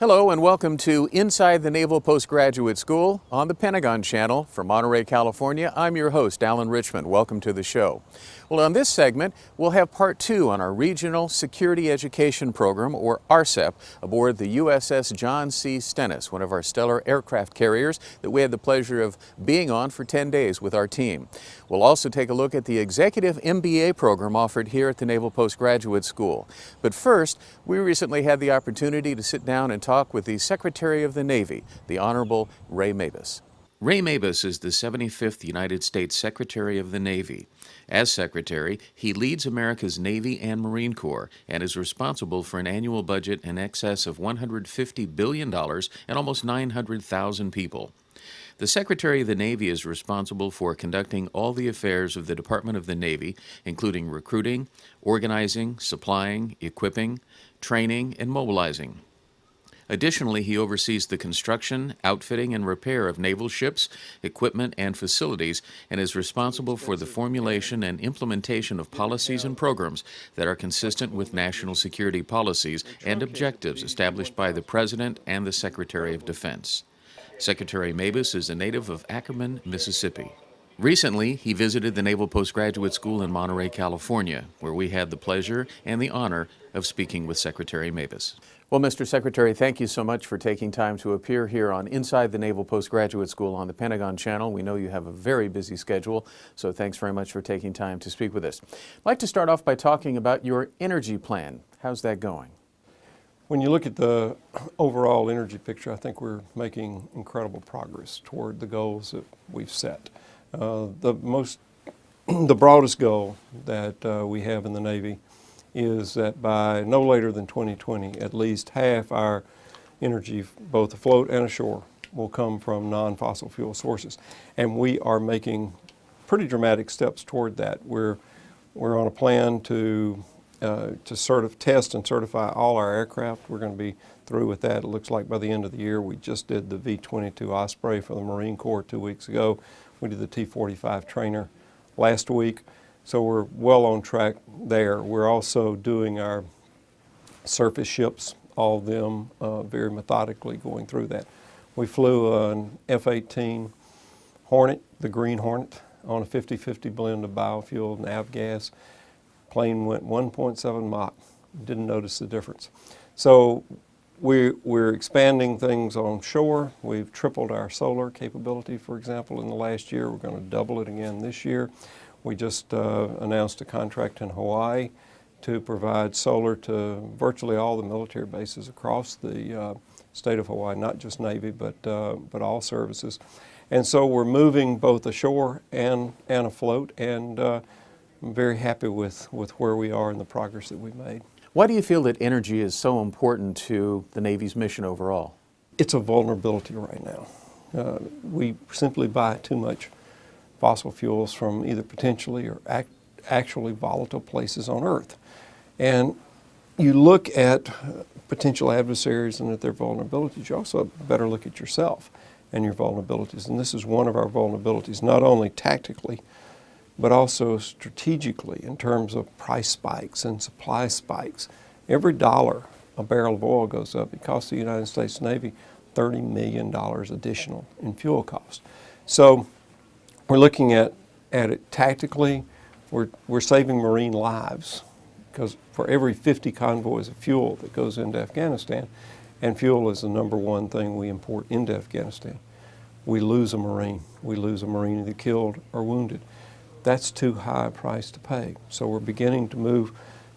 Hello and welcome to Inside the Naval Postgraduate School on the Pentagon Channel from Monterey, California. I'm your host, Alan Richmond. Welcome to the show. Well, on this segment, we'll have part 2 on our Regional Security Education Program, or RSEP, aboard the USS John C Stennis, one of our stellar aircraft carriers that we had the pleasure of being on for 10 days with our team. We'll also take a look at the Executive MBA program offered here at the Naval Postgraduate School. But first, we recently had the opportunity to sit down and talk with the Secretary of the Navy, the Honorable Ray Mabus. Ray Mabus is the 75th United States Secretary of the Navy. As Secretary, he leads America's Navy and Marine Corps and is responsible for an annual budget in excess of $150 billion and almost 900,000 people. The Secretary of the Navy is responsible for conducting all the affairs of the Department of the Navy, including recruiting, organizing, supplying, equipping, training, and mobilizing. Additionally, he oversees the construction, outfitting, and repair of naval ships, equipment, and facilities, and is responsible for the formulation and implementation of policies and programs that are consistent with national security policies and objectives established by the President and the Secretary of Defense. Secretary Mabus is a native of Ackerman, Mississippi. Recently, he visited the Naval Postgraduate School in Monterey, California, where we had the pleasure and the honor of speaking with Secretary Mabus. Well, Mr. Secretary, thank you so much for taking time to appear here on Inside the Naval Postgraduate School on the Pentagon Channel. We know you have a very busy schedule, so thanks very much for taking time to speak with us. I'd like to start off by talking about your energy plan. How's that going? When you look at the overall energy picture, I think we're making incredible progress toward the goals that we've set. The broadest goal that we have in the Navy is that by no later than 2020, at least half our energy, both afloat and ashore, will come from non-fossil fuel sources. And we are making pretty dramatic steps toward that. We're on a plan to sort of test and certify all our aircraft. We're going to be through with that, it looks like, by the end of the year. We just did the V-22 Osprey for the Marine Corps 2 weeks ago. We did the T-45 trainer last week. So we're well on track there. We're also doing our surface ships, all of them very methodically going through that. We flew an F-18 Hornet, the Green Hornet, on a 50-50 blend of biofuel and avgas. Plane went 1.7 Mach. Didn't notice the difference. So we're expanding things on shore. We've tripled our solar capability, for example, in the last year. We're going to double it again this year. We just announced a contract in Hawaii to provide solar to virtually all the military bases across the state of Hawaii, not just Navy, but all services. And so we're moving both ashore and afloat, and I'm very happy with where we are and the progress that we've made. Why do you feel that energy is so important to the Navy's mission overall? It's a vulnerability right now. We simply buy too much fossil fuels from either potentially or actually volatile places on Earth. And you look at potential adversaries and at their vulnerabilities, you also better look at yourself and your vulnerabilities. And this is one of our vulnerabilities, not only tactically, but also strategically in terms of price spikes and supply spikes. Every dollar a barrel of oil goes up, it costs the United States Navy $30 million additional in fuel costs. So we're looking at it tactically. We're saving Marine lives, because for every 50 convoys of fuel that goes into Afghanistan, and fuel is the #1 thing we import into Afghanistan, we lose a Marine. We lose a Marine either killed or wounded. That's too high a price to pay. So we're beginning to move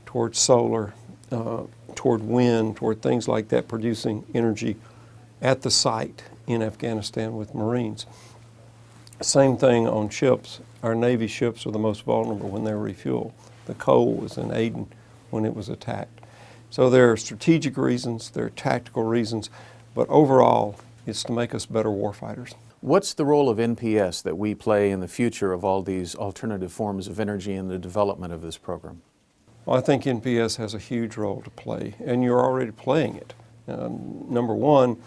toward solar, toward wind, toward things like that, producing energy at the site in Afghanistan with Marines. Same thing on ships. Our Navy ships are the most vulnerable when they're refueled. The Cole was in Aden when it was attacked. So there are strategic reasons, there are tactical reasons, but overall it's to make us better warfighters. What's the role of NPS that we play in the future of all these alternative forms of energy in the development of this program? Well, I think NPS has a huge role to play, and you're already playing it. #1,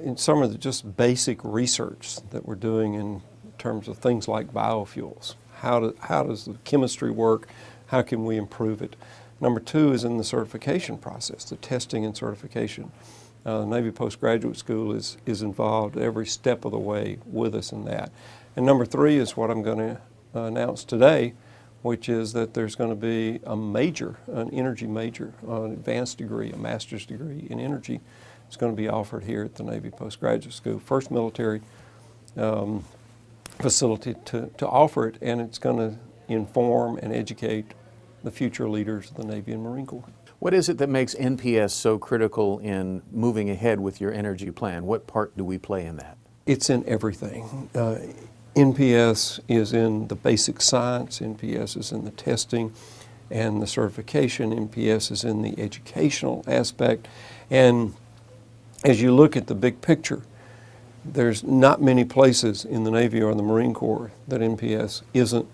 in some of the just basic research that we're doing in terms of things like biofuels. How does the chemistry work? How can we improve it? #2 is in the certification process, the testing and certification Navy Postgraduate School is involved every step of the way with us in that. And number 3 is what I'm going to announce today, which is that there's going to be a major, an energy major, an advanced degree, a master's degree in energy. It's going to be offered here at the Navy Postgraduate School, first military facility to offer it, and it's going to inform and educate the future leaders of the Navy and Marine Corps. What is it that makes NPS so critical in moving ahead with your energy plan? What part do we play in that? It's in everything. NPS is in the basic science, NPS is in the testing and the certification, NPS is in the educational aspect. And as you look at the big picture, there's not many places in the Navy or the Marine Corps that NPS isn't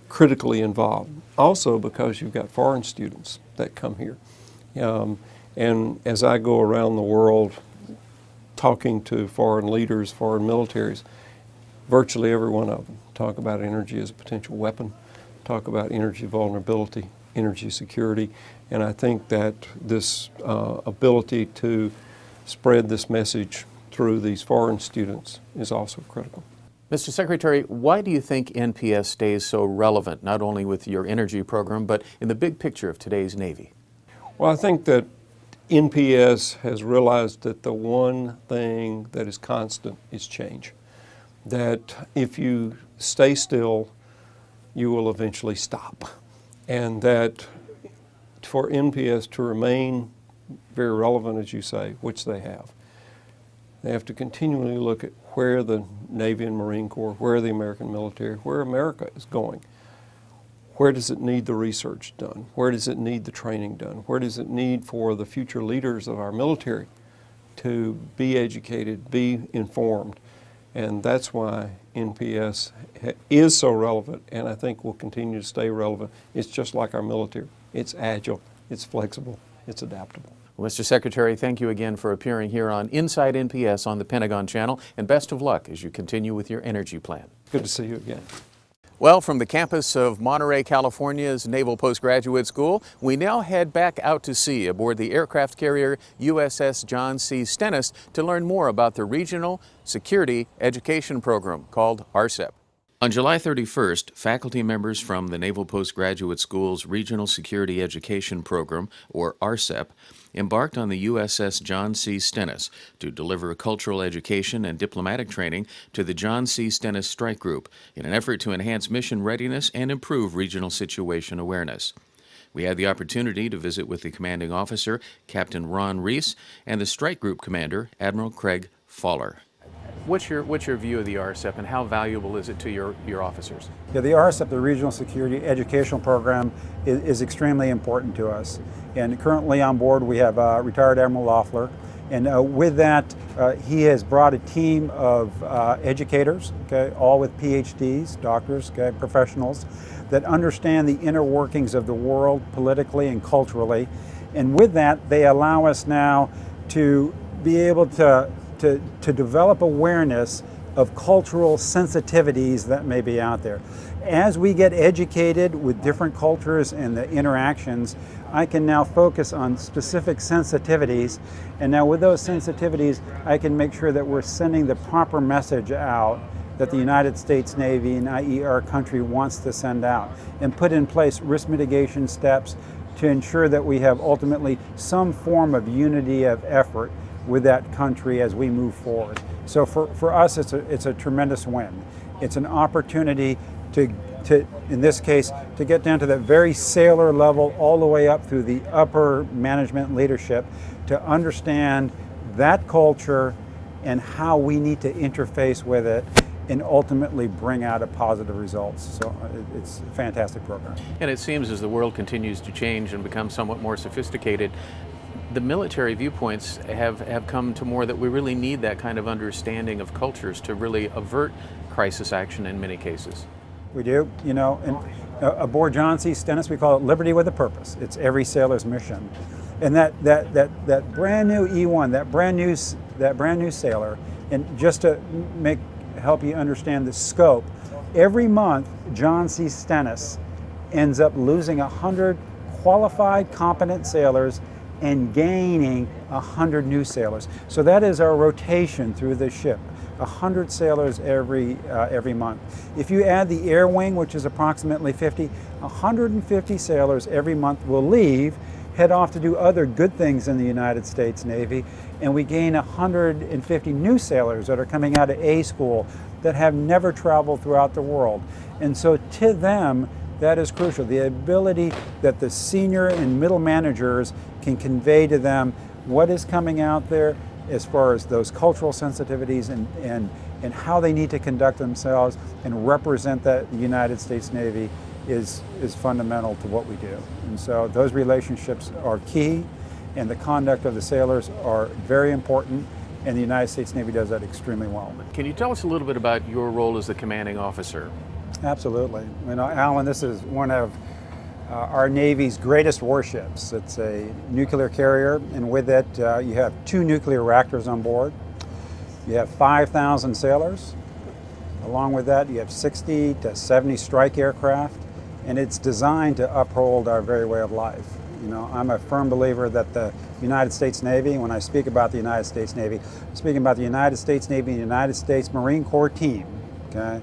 critically involved. Also because you've got foreign students that come here. And as I go around the world talking to foreign leaders, foreign militaries, virtually every one of them talk about energy as a potential weapon, talk about energy vulnerability, energy security, and I think that this ability to spread this message through these foreign students is also critical. Mr. Secretary, why do you think NPS stays so relevant, not only with your energy program, but in the big picture of today's Navy? Well, I think that NPS has realized that the one thing that is constant is change. That if you stay still, you will eventually stop. And that for NPS to remain very relevant, as you say, which they have to continually look at where the Navy and Marine Corps, where the American military, where America is going. Where does it need the research done? Where does it need the training done? Where does it need for the future leaders of our military to be educated, be informed? And that's why NPS is so relevant, and I think will continue to stay relevant. It's just like our military. It's agile, it's flexible, it's adaptable. Well, Mr. Secretary, thank you again for appearing here on Inside NPS on the Pentagon Channel, and best of luck as you continue with your energy plan. Good to see you again. Well, from the campus of Monterey, California's Naval Postgraduate School, we now head back out to sea aboard the aircraft carrier USS John C Stennis to learn more about the Regional Security Education Program called RCEP. On July 31st, faculty members from the Naval Postgraduate School's Regional Security Education Program, or RCEP, embarked on the USS John C Stennis to deliver cultural education and diplomatic training to the John C Stennis Strike Group in an effort to enhance mission readiness and improve regional situation awareness. We had the opportunity to visit with the commanding officer, Captain Ron Reese, and the Strike Group commander, Admiral Craig Fowler. What's your view of the RCEP and how valuable is it to your officers? Yeah, the RCEP, the Regional Security Educational Program, is extremely important to us. And currently on board we have retired Admiral Loeffler. And with that, he has brought a team of educators, okay, all with PhDs, doctors, okay, professionals, that understand the inner workings of the world politically and culturally. And with that, they allow us now to be able to develop awareness of cultural sensitivities that may be out there. As we get educated with different cultures and the interactions, I can now focus on specific sensitivities, and now with those sensitivities, I can make sure that we're sending the proper message out that the United States Navy, and i.e. our country, wants to send out, and put in place risk mitigation steps to ensure that we have ultimately some form of unity of effort with that country as we move forward. So for us, it's a tremendous win. It's an opportunity to, in this case, to get down to that very sailor level all the way up through the upper management leadership to understand that culture and how we need to interface with it and ultimately bring out a positive results. So it's a fantastic program. And it seems as the world continues to change and become somewhat more sophisticated, the military viewpoints have come to more that we really need that kind of understanding of cultures to really avert crisis action in many cases. We do, you know, and aboard John C Stennis we call it Liberty with a Purpose. It's every sailor's mission. And that brand new E1, that brand new sailor, and just to help you understand the scope, every month John C Stennis ends up losing 100 qualified, competent sailors and gaining 100 new sailors. So that is our rotation through the ship. 100 sailors every month. If you add the air wing, which is approximately 50, 150 sailors every month will leave, head off to do other good things in the United States Navy, and we gain 150 new sailors that are coming out of A school that have never traveled throughout the world. And so to them, that is crucial. The ability that the senior and middle managers can convey to them what is coming out there as far as those cultural sensitivities and how they need to conduct themselves and represent that the United States Navy is fundamental to what we do. And so those relationships are key, and the conduct of the sailors are very important, and the United States Navy does that extremely well. Can you tell us a little bit about your role as the commanding officer? Absolutely. You know, Alan, this is one of our Navy's greatest warships. It's a nuclear carrier, and with it you have 2 nuclear reactors on board. You have 5,000 sailors. Along with that, you have 60 to 70 strike aircraft, and it's designed to uphold our very way of life. You know, I'm a firm believer that the United States Navy, when I speak about the United States Navy, I'm speaking about the United States Navy and the United States Marine Corps team. Okay?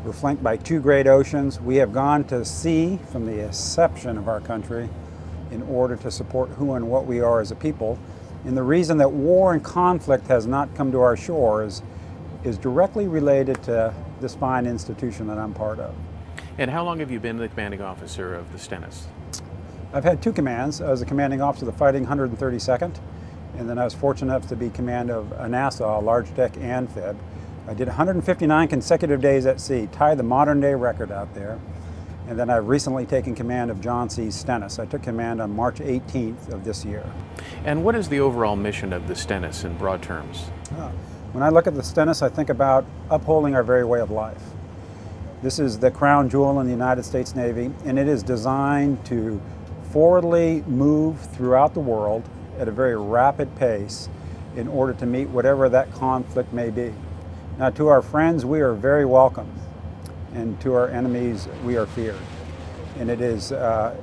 We're flanked by 2 great oceans. We have gone to sea from the inception of our country in order to support who and what we are as a people. And the reason that war and conflict has not come to our shores is directly related to this fine institution that I'm part of. And how long have you been the commanding officer of the Stennis? I've had 2 commands. I was the commanding officer of the Fighting 132nd, and then I was fortunate enough to be command of a Nassau, a large deck amphib. I did 159 consecutive days at sea, tied the modern day record out there. And then I've recently taken command of John C Stennis. I took command on March 18th of this year. And what is the overall mission of the Stennis in broad terms? When I look at the Stennis, I think about upholding our very way of life. This is the crown jewel in the United States Navy, and it is designed to forwardly move throughout the world at a very rapid pace in order to meet whatever that conflict may be. Now, to our friends, we are very welcome, and to our enemies, we are feared. And it is a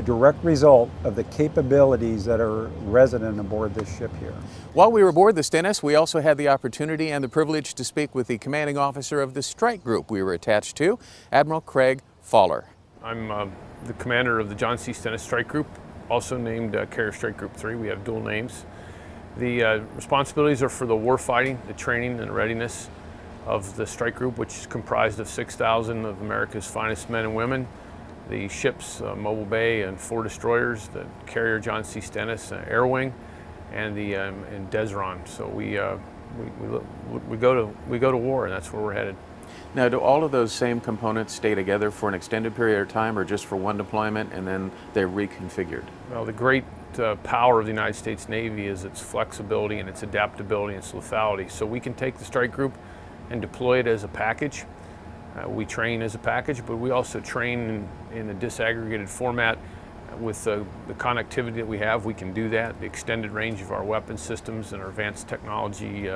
direct result of the capabilities that are resident aboard this ship here. While we were aboard the Stennis, we also had the opportunity and the privilege to speak with the commanding officer of the strike group we were attached to, Admiral Craig Fowler. I'm the commander of the John C Stennis Strike Group, also named Carrier Strike Group 3. We have dual names. The responsibilities are for the war fighting, the training and readiness of the strike group, which is comprised of 6,000 of America's finest men and women, the ships Mobile Bay and 4 destroyers, the carrier John C Stennis Air Wing, and the and Desron. So we go to war, and that's where we're headed. Now, do all of those same components stay together for an extended period of time, or just for one deployment and then they're reconfigured? Well, the great power of the United States Navy is its flexibility and its adaptability and its lethality. So we can take the strike group and deploy it as a package. We train as a package, but we also train in a disaggregated format. With the connectivity that we have, we can do that, the extended range of our weapon systems and our advanced technology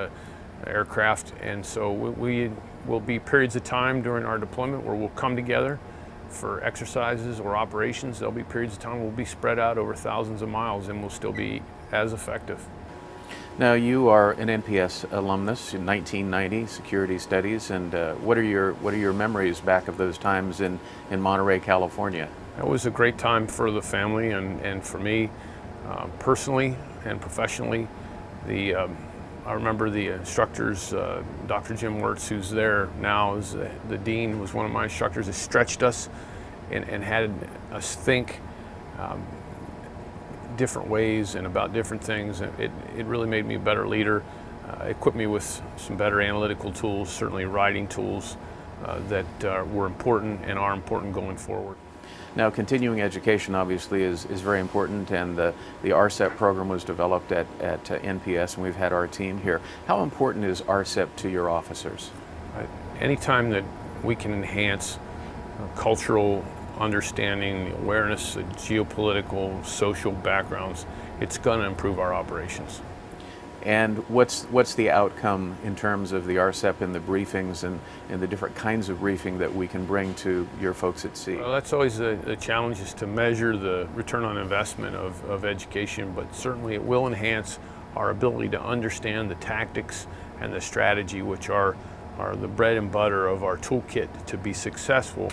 aircraft. And so we will be periods of time during our deployment where we'll come together for exercises or operations. There'll be periods of time we'll be spread out over thousands of miles, and we'll still be as effective. Now, you are an NPS alumnus in 1990, security studies, and what are your memories back of those times in Monterey, California? It was a great time for the family and for me personally and professionally. I remember the instructors, Dr. Jim Wirtz, who's there now as the dean, was one of my instructors, that stretched us and had us think different ways and about different things. It really made me a better leader, equipped me with some better analytical tools, certainly writing tools that were important and are important going forward. Now, continuing education obviously is very important, and the RCEP program was developed at NPS, and we've had our team here. How important is RCEP to your officers? Anytime that we can enhance cultural understanding, the awareness of geopolitical, social backgrounds, it's going to improve our operations. And what's the outcome in terms of the RCEP and the briefings and the different kinds of briefing that we can bring to your folks at sea? Well, that's always the challenge, is to measure the return on investment of education, but certainly it will enhance our ability to understand the tactics and the strategy, which are the bread and butter of our toolkit to be successful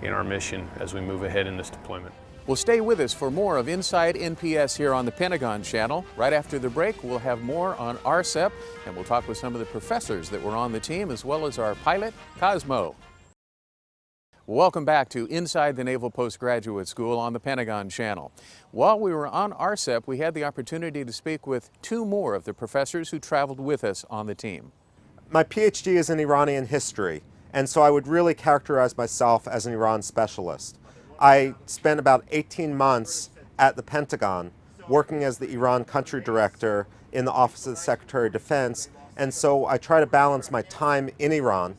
in our mission as we move ahead in this deployment. Well, stay with us for more of Inside NPS here on the Pentagon Channel. Right after the break, we'll have more on RCEP, and we'll talk with some of the professors that were on the team, as well as our pilot, Cosmo. Welcome back to Inside the Naval Postgraduate School on the Pentagon Channel. While we were on RCEP, we had the opportunity to speak with two more of the professors who traveled with us on the team. My PhD is in Iranian history, and so I would really characterize myself as an Iran specialist. I spent about 18 months at the Pentagon working as the Iran country director in the Office of the Secretary of Defense, and so I try to balance my time in Iran.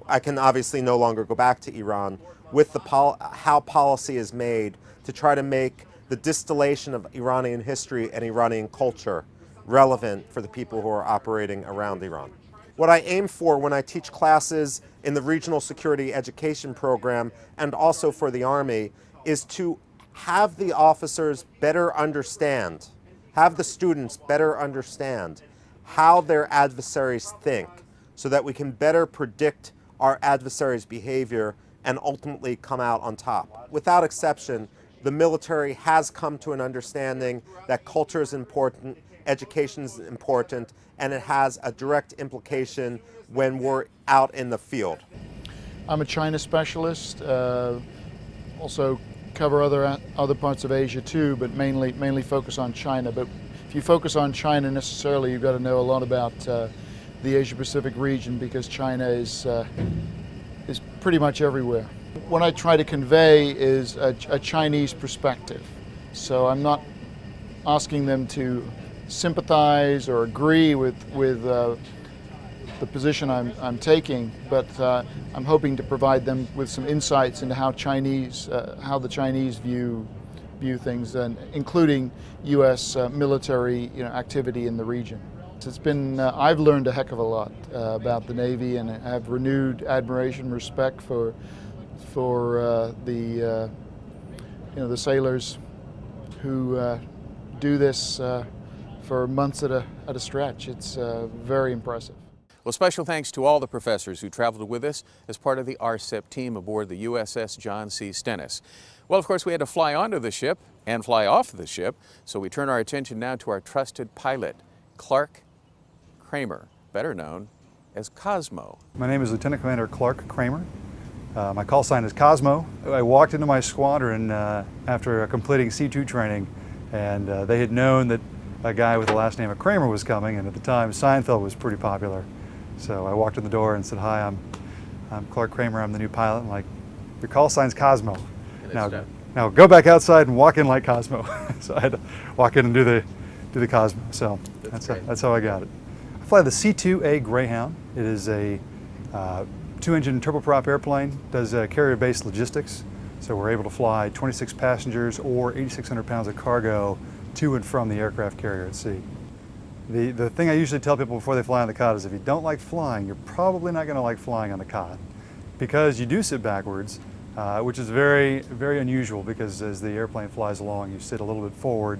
I can obviously no longer go back to Iran with how policy is made to try to make the distillation of Iranian history and Iranian culture relevant for the people who are operating around Iran. What I aim for when I teach classes in the Regional Security Education Program and also for the Army is to have the officers better understand, have the students better understand how their adversaries think, so that we can better predict our adversaries' behavior and ultimately come out on top. Without exception, the military has come to an understanding that culture is important, education is important, and it has a direct implication when we're out in the field. I'm a China specialist, also cover other parts of Asia too, but mainly focus on China. But if you focus on China necessarily, you've got to know a lot about the Asia Pacific region, because China is pretty much everywhere. What I try to convey is a Chinese perspective. So I'm not asking them to sympathize or agree with the position I'm taking, but I'm hoping to provide them with some insights into how the Chinese view things, and including U.S. military activity in the region. It's been I've learned a heck of a lot about the Navy, and I have renewed admiration, respect for the sailors who do this for months at a stretch. It's very impressive. Well, special thanks to all the professors who traveled with us as part of the RCEP team aboard the USS John C Stennis. Well, of course, we had to fly onto the ship and fly off the ship, so we turn our attention now to our trusted pilot, Clark Kramer, better known as Cosmo. My name is Lieutenant Commander Clark Kramer. My call sign is Cosmo. I walked into my squadron after completing C2 training, and they had known that a guy with the last name of Kramer was coming, and at the time Seinfeld was pretty popular. So I walked in the door and said, "Hi, I'm Clark Kramer. I'm the new pilot." I'm like, "Your call sign's Cosmo. Now go back outside and walk in like Cosmo." So I had to walk in and do the Cosmo. So that's how I got it. I fly the C2A Greyhound. It is a 2-engine turboprop airplane. Does carrier-based logistics. So we're able to fly 26 passengers or 8,600 pounds of cargo to and from the aircraft carrier at sea. The thing I usually tell people before they fly on the cod is, if you don't like flying, you're probably not going to like flying on the cod, because you do sit backwards, which is very, very unusual, because as the airplane flies along, you sit a little bit forward.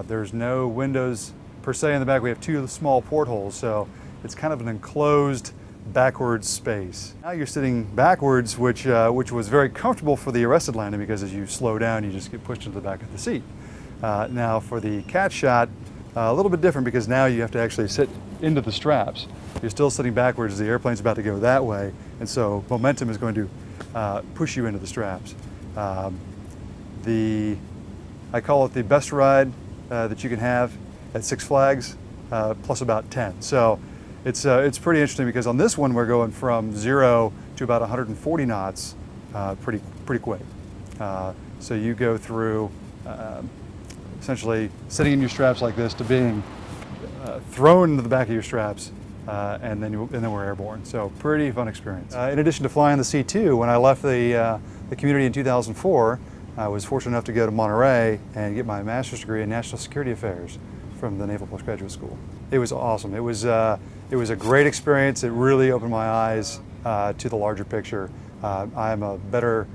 There's no windows per se in the back. We have 2 small portholes, so it's kind of an enclosed backwards space. Now you're sitting backwards, which was very comfortable for the arrested landing, because as you slow down, you just get pushed into the back of the seat. Now for the cat shot, a little bit different, because now you have to actually sit into the straps. You're still sitting backwards, the airplane's about to go that way, and so momentum is going to push you into the straps. I call it the best ride that you can have at Six Flags, plus about 10. So it's pretty interesting, because on this one we're going from 0 to about 140 knots pretty quick. So you go through essentially sitting in your straps like this to being thrown into the back of your straps, and then we're airborne. So pretty fun experience. In addition to flying the C2, when I left the community in 2004, I was fortunate enough to go to Monterey and get my master's degree in National Security Affairs from the Naval Postgraduate School. It was awesome. It was a great experience. It really opened my eyes to the larger picture. I'm a better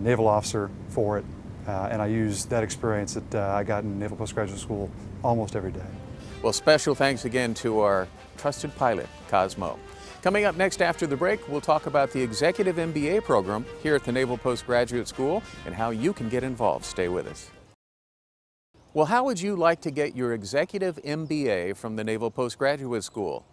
naval officer for it, and I use that experience that I got in Naval Postgraduate School almost every day. Well, special thanks again to our trusted pilot, Cosmo. Coming up next after the break, we'll talk about the Executive MBA program here at the Naval Postgraduate School and how you can get involved. Stay with us. Well, how would you like to get your Executive MBA from the Naval Postgraduate School?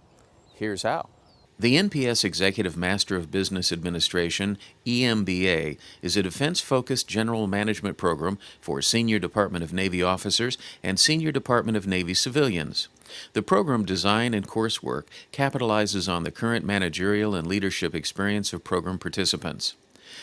Here's how. The NPS Executive Master of Business Administration, EMBA, is a defense-focused general management program for Senior Department of Navy officers and Senior Department of Navy civilians. The program design and coursework capitalizes on the current managerial and leadership experience of program participants.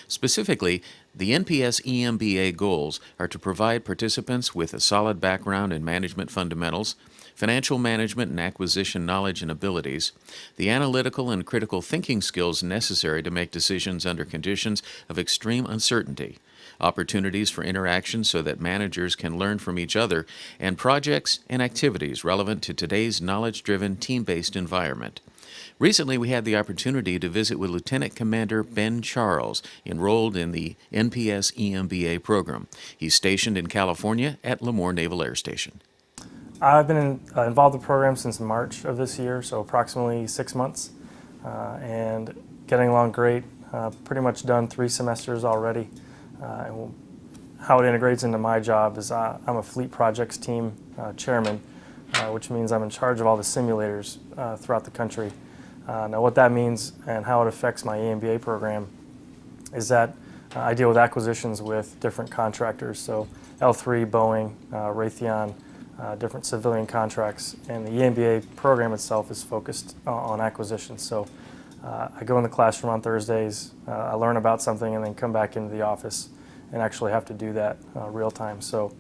Specifically, the NPS EMBA goals are to provide participants with a solid background in management fundamentals, financial management and acquisition knowledge and abilities, the analytical and critical thinking skills necessary to make decisions under conditions of extreme uncertainty, opportunities for interaction so that managers can learn from each other, and projects and activities relevant to today's knowledge-driven, team-based environment. Recently, we had the opportunity to visit with Lieutenant Commander Ben Charles, enrolled in the NPS EMBA program. He's stationed in California at Lemoore Naval Air Station. I've been involved in the program since March of this year, so approximately 6 months, and getting along great. Pretty much done 3 semesters already. And how it integrates into my job is I'm a fleet projects team chairman, which means I'm in charge of all the simulators throughout the country. Now what that means and how it affects my EMBA program is that I deal with acquisitions with different contractors, so L3, Boeing, Raytheon, different civilian contracts, and the EMBA program itself is focused on acquisitions. So I go in the classroom on Thursdays, I learn about something, and then come back into the office and actually have to do that real time. So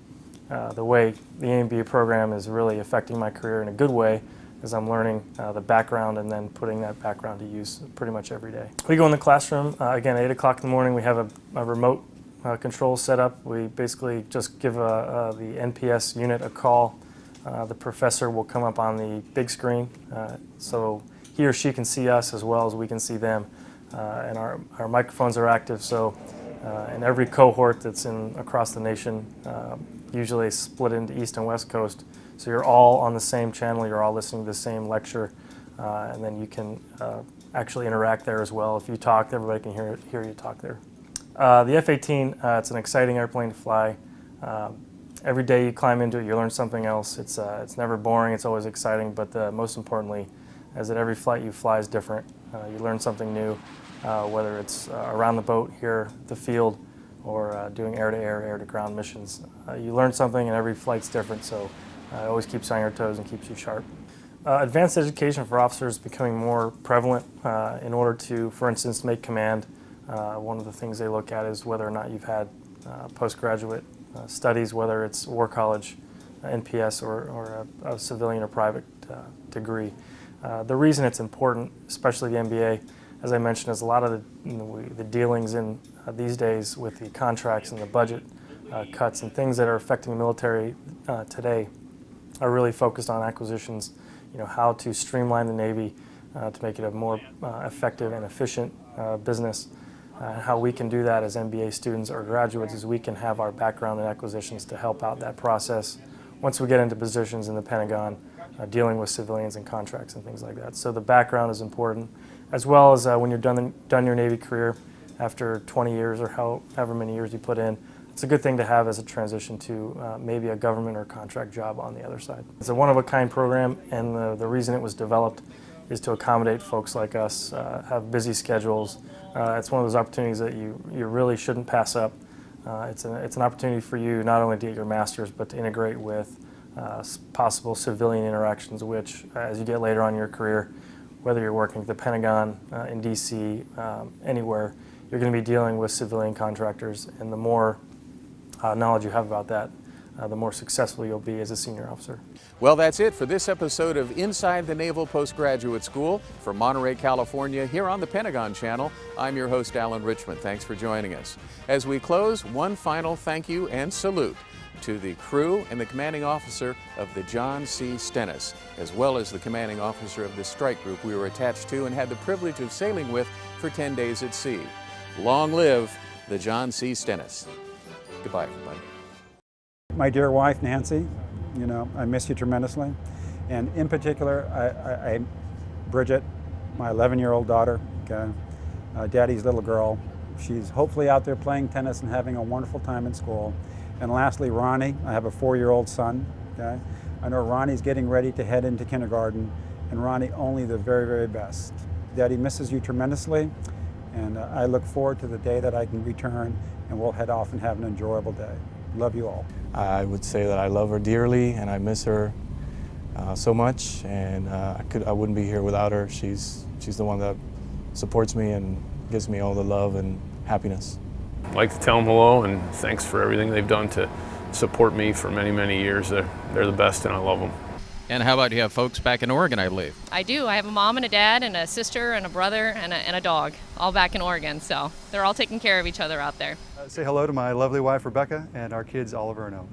the way the EMBA program is really affecting my career in a good way is I'm learning the background and then putting that background to use pretty much every day. We go in the classroom, again, 8 o'clock in the morning, we have a remote control set up. We basically just give the NPS unit a call. The professor will come up on the big screen, so he or she can see us as well as we can see them. And our microphones are active, so in every cohort that's across the nation, usually split into East and West Coast, so you're all on the same channel, you're all listening to the same lecture, and then you can actually interact there as well. If you talk, everybody can hear you talk there. The F-18, it's an exciting airplane to fly. Every day you climb into it, you learn something else. It's never boring, it's always exciting, but most importantly is that every flight you fly is different. You learn something new, whether it's around the boat here, the field, or doing air-to-air, air-to-ground missions. You learn something and every flight's different, so it always keeps you on your toes and keeps you sharp. Advanced education for officers is becoming more prevalent in order to, for instance, make command. One of the things they look at is whether or not you've had postgraduate studies, whether it's War College, NPS, or a civilian or private degree. The reason it's important, especially the MBA, as I mentioned, is a lot of the dealings in these days with the contracts and the budget cuts and things that are affecting the military today are really focused on acquisitions, how to streamline the Navy to make it a more effective and efficient business. How we can do that as MBA students or graduates is we can have our background in acquisitions to help out that process once we get into positions in the Pentagon dealing with civilians and contracts and things like that. So the background is important, as well as when you're done your Navy career after 20 years or however many years you put in. It's a good thing to have as a transition to maybe a government or contract job on the other side. It's a one-of-a-kind program, and the reason it was developed is to accommodate folks like us, have busy schedules. It's one of those opportunities that you really shouldn't pass up. It's an opportunity for you not only to get your master's, but to integrate with possible civilian interactions, which as you get later on in your career, whether you're working at the Pentagon, in DC, anywhere, you're going to be dealing with civilian contractors, and the more knowledge you have about that, the more successful you'll be as a senior officer. Well, that's it for this episode of Inside the Naval Postgraduate School from Monterey, California, here on the Pentagon Channel. I'm your host, Alan Richmond. Thanks for joining us. As we close, one final thank you and salute to the crew and the commanding officer of the John C Stennis, as well as the commanding officer of the strike group we were attached to and had the privilege of sailing with for 10 days at sea. Long live the John C Stennis. Goodbye, everybody. My dear wife, Nancy, you know, I miss you tremendously. And in particular, Bridget, my 11-year-old daughter, okay, Daddy's little girl. She's hopefully out there playing tennis and having a wonderful time in school. And lastly, Ronnie, I have a 4-year-old son, okay. I know Ronnie's getting ready to head into kindergarten, and Ronnie, only the very, very best. Daddy misses you tremendously, and I look forward to the day that I can return and we'll head off and have an enjoyable day. Love you all. I would say that I love her dearly and I miss her so much, and I wouldn't be here without her. She's the one that supports me and gives me all the love and happiness. I'd like to tell them hello and thanks for everything they've done to support me for many, many years. They're the best and I love them. And how about you have folks back in Oregon, I believe? I do. I have a mom and a dad and a sister and a brother and a dog, all back in Oregon. So they're all taking care of each other out there. Say hello to my lovely wife, Rebecca, and our kids, Oliver and Owen.